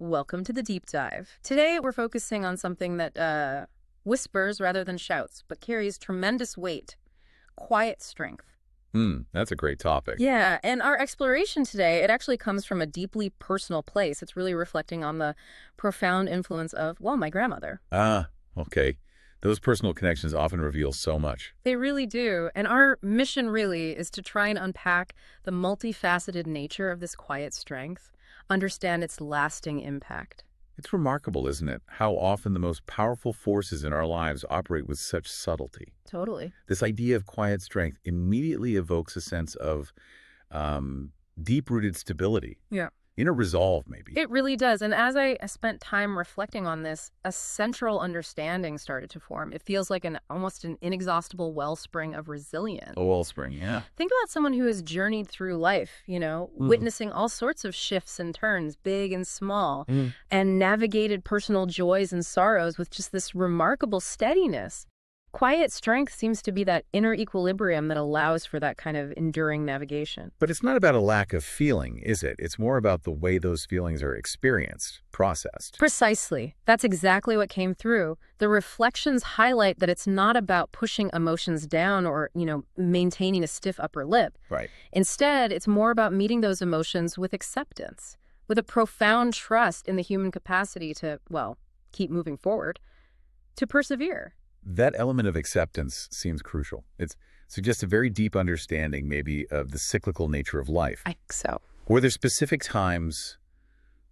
Welcome to the deep dive. Today we're focusing on something that whispers rather than shouts, but carries tremendous weight: quiet strength. That's a great topic. Yeah, and our exploration today, it actually comes from a deeply personal place. It's really reflecting on the profound influence of, well, my grandmother. Okay. Those personal connections often reveal so much. They really do. And our mission really is to try and unpack the multifaceted nature of this quiet strength, understand its lasting impact. It's remarkable, isn't it, how often the most powerful forces in our lives operate with such subtlety. Totally. This idea of quiet strength immediately evokes a sense of deep-rooted stability, Yeah. inner resolve, maybe. It really does. And as I spent time reflecting on this, a central understanding started to form. It feels like almost an inexhaustible wellspring of resilience. A wellspring, yeah. Think about someone who has journeyed through life, witnessing all sorts of shifts and turns, big and small, and navigated personal joys and sorrows with just this remarkable steadiness. Quiet strength seems to be that inner equilibrium that allows for that kind of enduring navigation. But it's not about a lack of feeling, is it? It's more about the way those feelings are experienced, processed. Precisely. That's exactly what came through. The reflections highlight that it's not about pushing emotions down or, maintaining a stiff upper lip. Right. Instead, it's more about meeting those emotions with acceptance, with a profound trust in the human capacity to, keep moving forward, to persevere. That element of acceptance seems crucial. It suggests a very deep understanding, maybe, of the cyclical nature of life. I think so. Were there specific times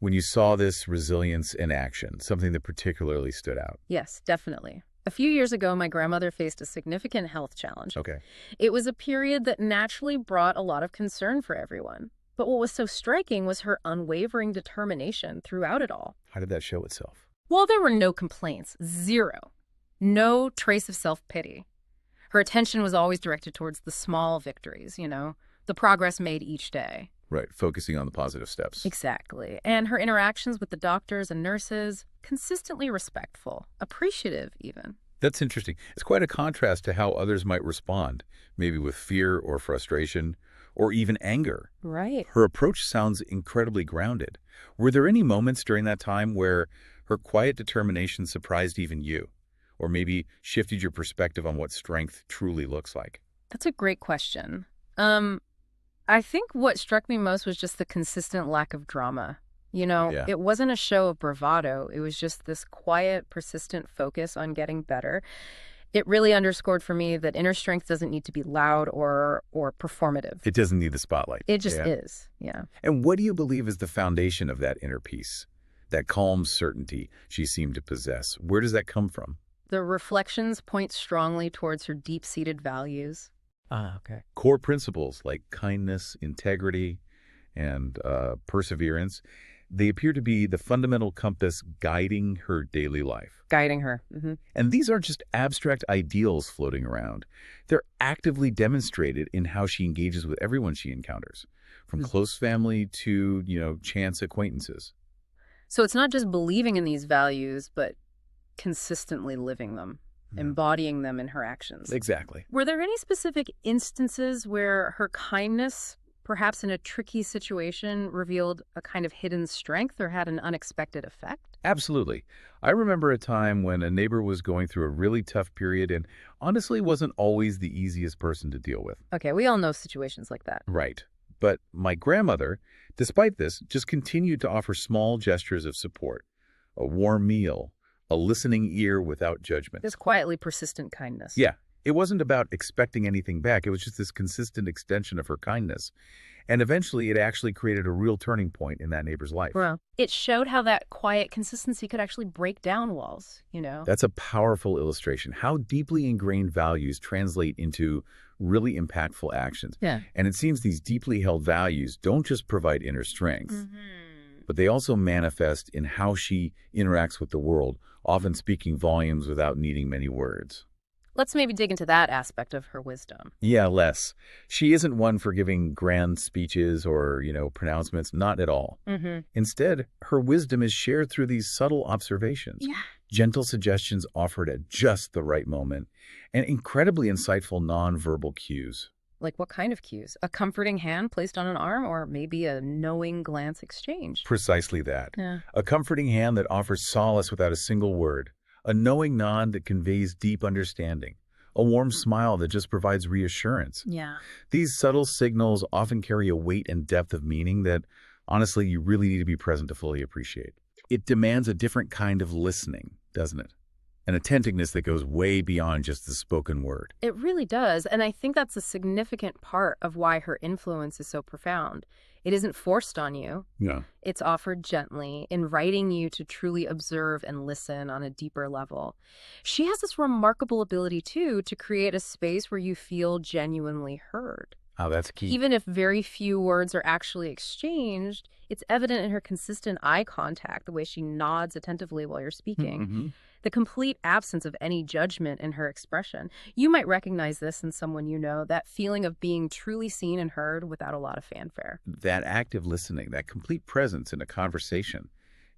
when you saw this resilience in action, something that particularly stood out? Yes, definitely. A few years ago, my grandmother faced a significant health challenge. Okay. It was a period that naturally brought a lot of concern for everyone. But what was so striking was her unwavering determination throughout it all. How did that show itself? Well, there were no complaints. Zero. No trace of self-pity. Her attention was always directed towards the small victories, the progress made each day. Right, focusing on the positive steps. Exactly. And her interactions with the doctors and nurses, consistently respectful, appreciative even. That's interesting. It's quite a contrast to how others might respond, maybe with fear or frustration or even anger. Right. Her approach sounds incredibly grounded. Were there any moments during that time where her quiet determination surprised even you? Or maybe shifted your perspective on what strength truly looks like? That's a great question. I think what struck me most was just the consistent lack of drama. It wasn't a show of bravado. It was just this quiet, persistent focus on getting better. It really underscored for me that inner strength doesn't need to be loud or performative. It doesn't need the spotlight. It just is, yeah. And what do you believe is the foundation of that inner peace, that calm certainty she seemed to possess? Where does that come from? The reflections point strongly towards her deep-seated values. Okay. Core principles like kindness, integrity, and perseverance, they appear to be the fundamental compass guiding her daily life. Guiding her. Mm-hmm. And these aren't just abstract ideals floating around. They're actively demonstrated in how she engages with everyone she encounters, from close family to, chance acquaintances. So it's not just believing in these values, but consistently living them, embodying them in her actions. Exactly. Were there any specific instances where her kindness, perhaps in a tricky situation, revealed a kind of hidden strength or had an unexpected effect? Absolutely. I remember a time when a neighbor was going through a really tough period and honestly wasn't always the easiest person to deal with. Okay, we all know situations like that. Right. But my grandmother, despite this, just continued to offer small gestures of support, a warm meal, a listening ear without judgment. This quietly persistent kindness. Yeah. It wasn't about expecting anything back. It was just this consistent extension of her kindness. And eventually, it actually created a real turning point in that neighbor's life. Well, it showed how that quiet consistency could actually break down walls, That's a powerful illustration. How deeply ingrained values translate into really impactful actions. Yeah. And it seems these deeply held values don't just provide inner strength, but they also manifest in how she interacts with the world, often speaking volumes without needing many words. Let's maybe dig into that aspect of her wisdom. Yeah, less. She isn't one for giving grand speeches or, pronouncements, not at all. Instead, her wisdom is shared through these subtle observations. Yeah. Gentle suggestions offered at just the right moment, and incredibly insightful nonverbal cues. Like what kind of cues? A comforting hand placed on an arm or maybe a knowing glance exchanged? Precisely that. Yeah. A comforting hand that offers solace without a single word. A knowing nod that conveys deep understanding. A warm smile that just provides reassurance. Yeah. These subtle signals often carry a weight and depth of meaning that, honestly, you really need to be present to fully appreciate. It demands a different kind of listening, doesn't it? An attentiveness that goes way beyond just the spoken word. It really does, and I think that's a significant part of why her influence is so profound. It isn't forced on you. Yeah. It's offered gently, inviting you to truly observe and listen on a deeper level. She has this remarkable ability, too, to create a space where you feel genuinely heard. Oh, that's key. Even if very few words are actually exchanged, it's evident in her consistent eye contact, the way she nods attentively while you're speaking. Mm-hmm. The complete absence of any judgment in her expression. You might recognize this in someone you know, that feeling of being truly seen and heard without a lot of fanfare. That active listening, that complete presence in a conversation,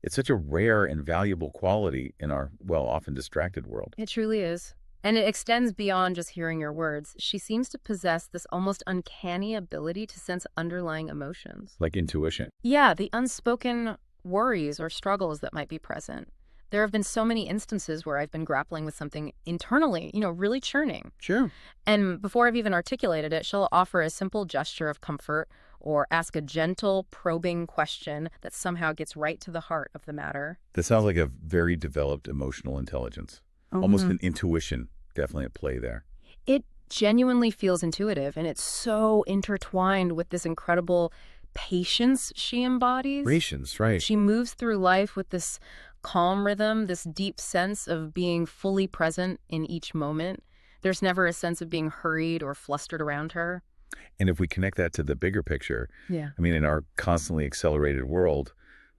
it's such a rare and valuable quality in our, well, often distracted world. It truly is. And it extends beyond just hearing your words. She seems to possess this almost uncanny ability to sense underlying emotions. Like intuition. Yeah, the unspoken worries or struggles that might be present. There have been so many instances where I've been grappling with something internally, really churning. Sure. And before I've even articulated it, she'll offer a simple gesture of comfort or ask a gentle, probing question that somehow gets right to the heart of the matter. This sounds like a very developed emotional intelligence. Almost an intuition definitely at play there. It genuinely feels intuitive, and it's so intertwined with this incredible patience she embodies. Patience, right. She moves through life with this calm rhythm, this deep sense of being fully present in each moment. There's never a sense of being hurried or flustered around her. And if we connect that to the bigger picture, Yeah. I mean, in our constantly accelerated world,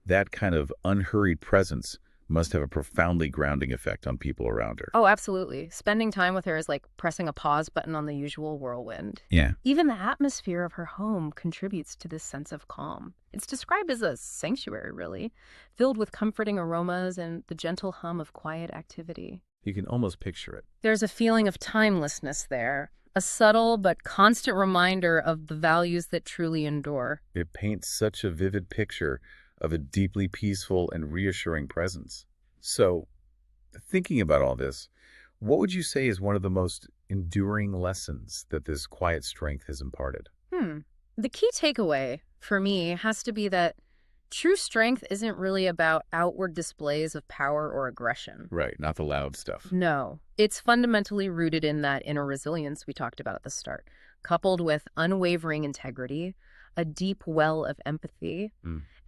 that kind of unhurried presence must have a profoundly grounding effect on people around her. Oh, absolutely. Spending time with her is like pressing a pause button on the usual whirlwind. Yeah. Even the atmosphere of her home contributes to this sense of calm. It's described as a sanctuary, really, filled with comforting aromas and the gentle hum of quiet activity. You can almost picture it. There's a feeling of timelessness there, a subtle but constant reminder of the values that truly endure. It paints such a vivid picture of a deeply peaceful and reassuring presence. So, thinking about all this, what would you say is one of the most enduring lessons that this quiet strength has imparted? The key takeaway for me has to be that true strength isn't really about outward displays of power or aggression. Right, not the loud stuff. No, it's fundamentally rooted in that inner resilience we talked about at the start, coupled with unwavering integrity, a deep well of empathy,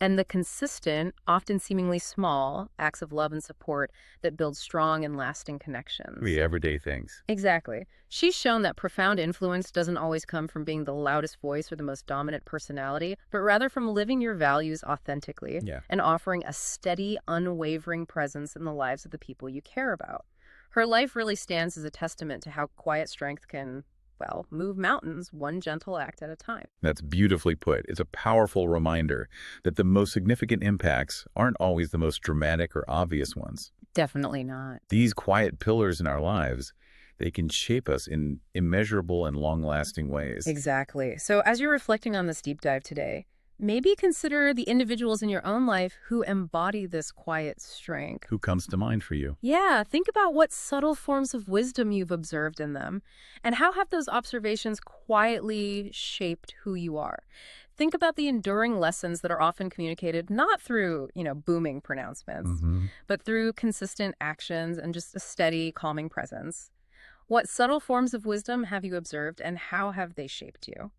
and the consistent, often seemingly small, acts of love and support that build strong and lasting connections. The everyday things. Exactly. She's shown that profound influence doesn't always come from being the loudest voice or the most dominant personality, but rather from living your values authentically and offering a steady, unwavering presence in the lives of the people you care about. Her life really stands as a testament to how quiet strength can, well, move mountains one gentle act at a time. That's beautifully put. It's a powerful reminder that the most significant impacts aren't always the most dramatic or obvious ones. Definitely not. These quiet pillars in our lives, they can shape us in immeasurable and long-lasting ways. Exactly. So as you're reflecting on this deep dive today, maybe consider the individuals in your own life who embody this quiet strength. Who comes to mind for you? Yeah, think about what subtle forms of wisdom you've observed in them, and how have those observations quietly shaped who you are. Think about the enduring lessons that are often communicated not through, booming pronouncements, but through consistent actions and just a steady, calming presence. What subtle forms of wisdom have you observed, and how have they shaped you?